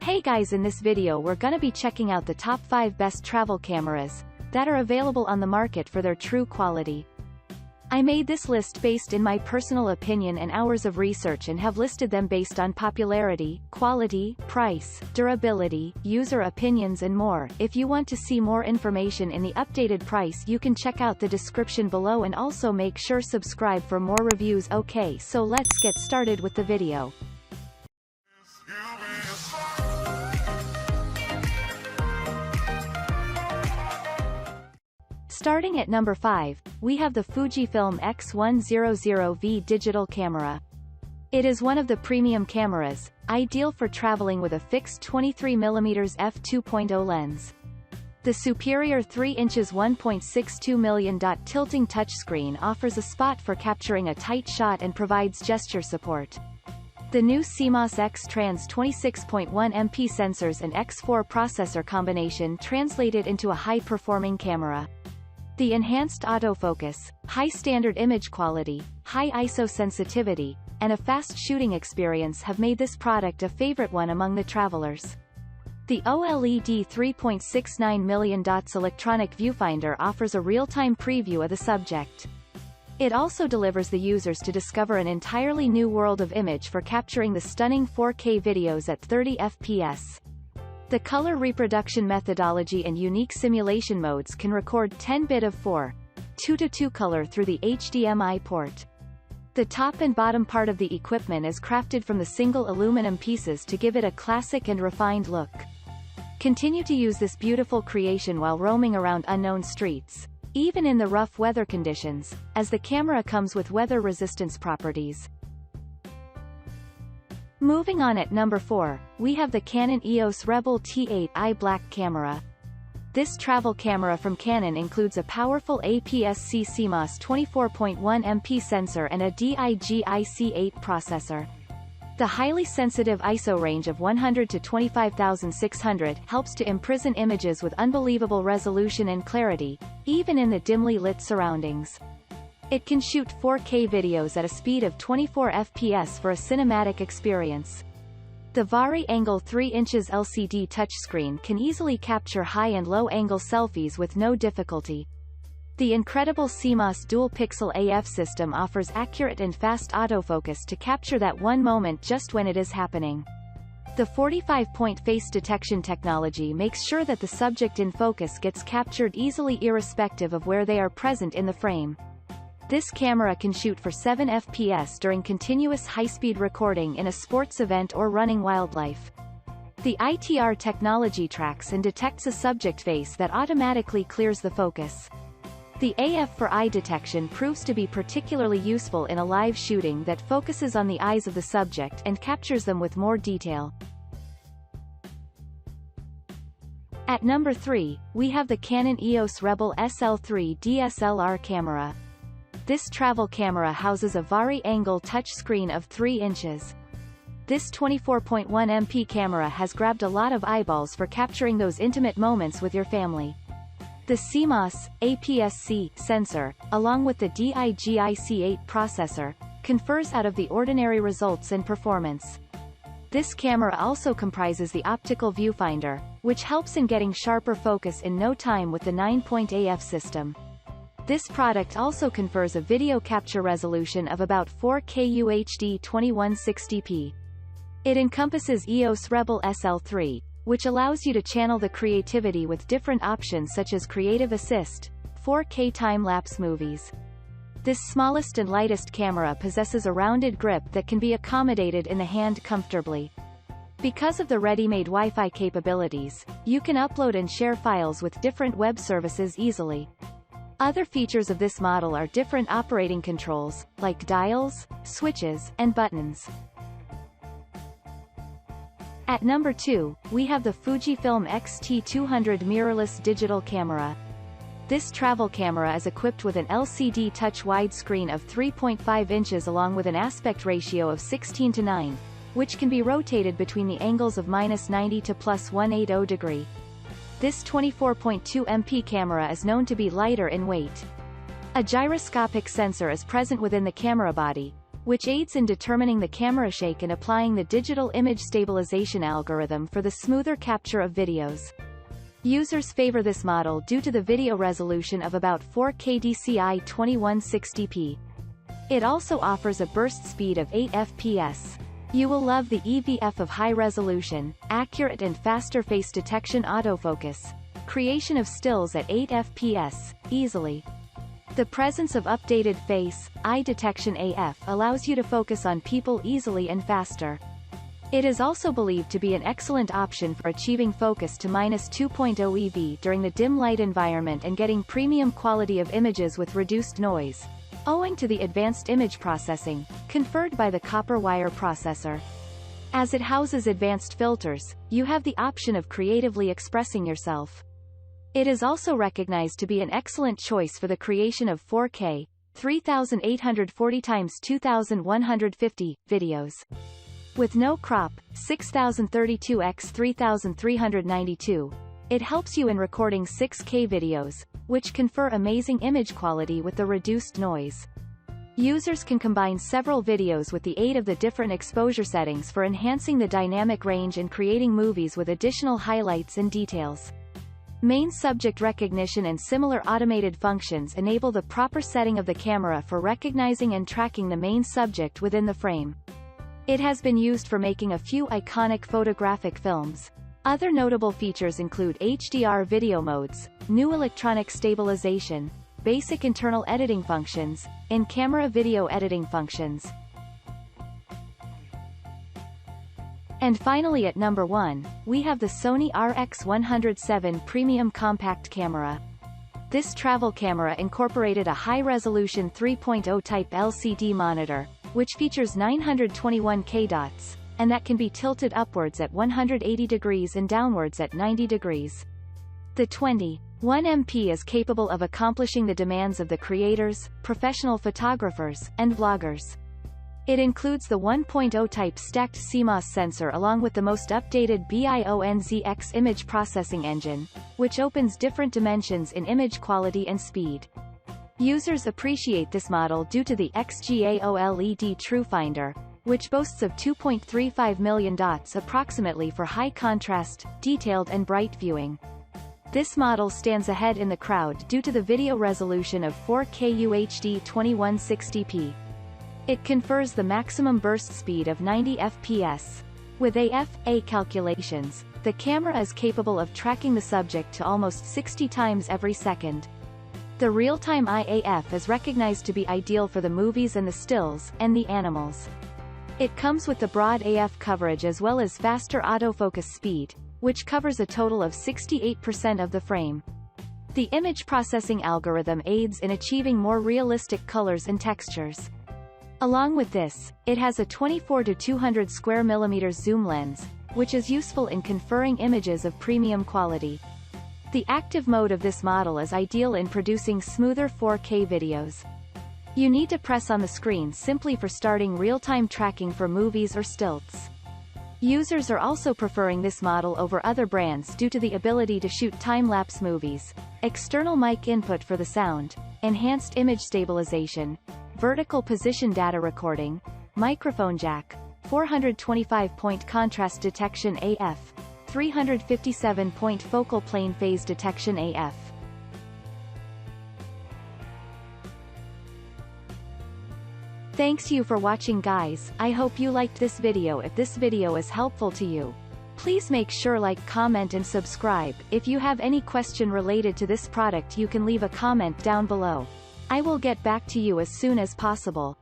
Hey guys, in this video we're gonna be checking out the top 5 best travel cameras that are available on the market for their true quality. I made this list based in my personal opinion and hours of research and have listed them based on popularity, quality, price, durability, user opinions and more. If you want to see more information in the updated price, you can check out the description below and also make sure subscribe for more reviews. Okay, so let's get started with the video. Starting at number 5, we have the Fujifilm X100V digital camera. It is one of the premium cameras, ideal for traveling with a fixed 23mm f2.0 lens. The superior 3 inches 1.62 million tilting touchscreen offers a spot for capturing a tight shot and provides gesture support. The new CMOS X-Trans 26.1 MP sensors and X4 processor combination translated into a high-performing camera. The enhanced autofocus, high standard image quality, high ISO sensitivity, and a fast shooting experience have made this product a favorite one among the travelers. The OLED 3.69 million dots electronic viewfinder offers a real-time preview of the subject. It also delivers the users to discover an entirely new world of image for capturing the stunning 4K videos at 30 FPS. The color reproduction methodology and unique simulation modes can record 10-bit of 4:2:2 color through the HDMI port. The top and bottom part of the equipment is crafted from the single aluminum pieces to give it a classic and refined look. Continue to use this beautiful creation while roaming around unknown streets, even in the rough weather conditions, as the camera comes with weather resistance properties. Moving on, at number 4, we have the Canon EOS Rebel T8i Black camera. This travel camera from Canon includes a powerful APS-C CMOS 24.1 MP sensor and a DIG-IC8 processor. The highly sensitive ISO range of 100 to 25,600 helps to imprison images with unbelievable resolution and clarity, even in the dimly lit surroundings. It can shoot 4K videos at a speed of 24 FPS for a cinematic experience. The vari-angle 3 inches LCD touchscreen can easily capture high and low-angle selfies with no difficulty. The incredible CMOS dual-pixel AF system offers accurate and fast autofocus to capture that one moment just when it is happening. The 45-point face detection technology makes sure that the subject in focus gets captured easily irrespective of where they are present in the frame. This camera can shoot for 7 FPS during continuous high-speed recording in a sports event or running wildlife. The ITR technology tracks and detects a subject face that automatically clears the focus. The AF for eye detection proves to be particularly useful in a live shooting that focuses on the eyes of the subject and captures them with more detail. At number 3, we have the Canon EOS Rebel SL3 DSLR camera. This travel camera houses a vari-angle touchscreen of 3 inches. This 24.1 MP camera has grabbed a lot of eyeballs for capturing those intimate moments with your family. The CMOS APS-C sensor, along with the DIG-IC8 processor, confers out of the ordinary results and performance. This camera also comprises the optical viewfinder, which helps in getting sharper focus in no time with the 9-point AF system. This product also confers a video capture resolution of about 4K UHD 2160p. It encompasses EOS Rebel SL3, which allows you to channel the creativity with different options such as Creative Assist, 4K time-lapse movies. This smallest and lightest camera possesses a rounded grip that can be accommodated in the hand comfortably. Because of the ready-made Wi-Fi capabilities, you can upload and share files with different web services easily. Other features of this model are different operating controls, like dials, switches, and buttons. At number 2, we have the Fujifilm X-T200 mirrorless digital camera. This travel camera is equipped with an LCD touch widescreen of 3.5 inches along with an aspect ratio of 16:9, which can be rotated between the angles of -90 to +180 degree. This 24.2 MP camera is known to be lighter in weight. A gyroscopic sensor is present within the camera body, which aids in determining the camera shake and applying the digital image stabilization algorithm for the smoother capture of videos. Users favor this model due to the video resolution of about 4K DCI 2160p. It also offers a burst speed of 8 fps. You will love the EVF of high resolution, accurate and faster face detection autofocus, creation of stills at 8 fps, easily. The presence of updated face, eye detection AF allows you to focus on people easily and faster. It is also believed to be an excellent option for achieving focus to -2.0 EV during the dim light environment and getting premium quality of images with reduced noise, owing to the advanced image processing, conferred by the copper wire processor. As it houses advanced filters, you have the option of creatively expressing yourself. It is also recognized to be an excellent choice for the creation of 4K, 3840x2150, videos. With no crop, 6032x3392, it helps you in recording 6K videos, which confer amazing image quality with the reduced noise. Users can combine several videos with the aid of the different exposure settings for enhancing the dynamic range and creating movies with additional highlights and details. Main subject recognition and similar automated functions enable the proper setting of the camera for recognizing and tracking the main subject within the frame. It has been used for making a few iconic photographic films. Other notable features include HDR video modes, new electronic stabilization, basic internal editing functions, in-camera video editing functions. And finally at number 1, we have the Sony RX107 Premium Compact Camera. This travel camera incorporated a high-resolution 3.0 type LCD monitor, which features 921K dots, and that can be tilted upwards at 180 degrees and downwards at 90 degrees. The 21MP is capable of accomplishing the demands of the creators, professional photographers, and vloggers. It includes the 1.0 type stacked CMOS sensor along with the most updated BIONZX image processing engine, which opens different dimensions in image quality and speed. Users appreciate this model due to the XGA-OLED TrueFinder, which boasts of 2.35 million dots approximately for high contrast, detailed and bright viewing. This model stands ahead in the crowd due to the video resolution of 4K UHD 2160p. It confers the maximum burst speed of 90 fps. With AF/A calculations, the camera is capable of tracking the subject to almost 60 times every second. The real-time IAF is recognized to be ideal for the movies and the stills, and the animals. It comes with the broad AF coverage as well as faster autofocus speed, which covers a total of 68% of the frame. The image processing algorithm aids in achieving more realistic colors and textures. Along with this, it has a 24-200 square millimeters zoom lens, which is useful in conferring images of premium quality. The active mode of this model is ideal in producing smoother 4K videos. You need to press on the screen simply for starting real-time tracking for movies or stills. Users are also preferring this model over other brands due to the ability to shoot time-lapse movies, external mic input for the sound, enhanced image stabilization, vertical position data recording, microphone jack, 425-point contrast detection AF, 357-point focal plane phase detection AF. Thanks you for watching guys, I hope you liked this video. If this video is helpful to you, please make sure like, comment and subscribe. If you have any question related to this product you can leave a comment down below. I will get back to you as soon as possible.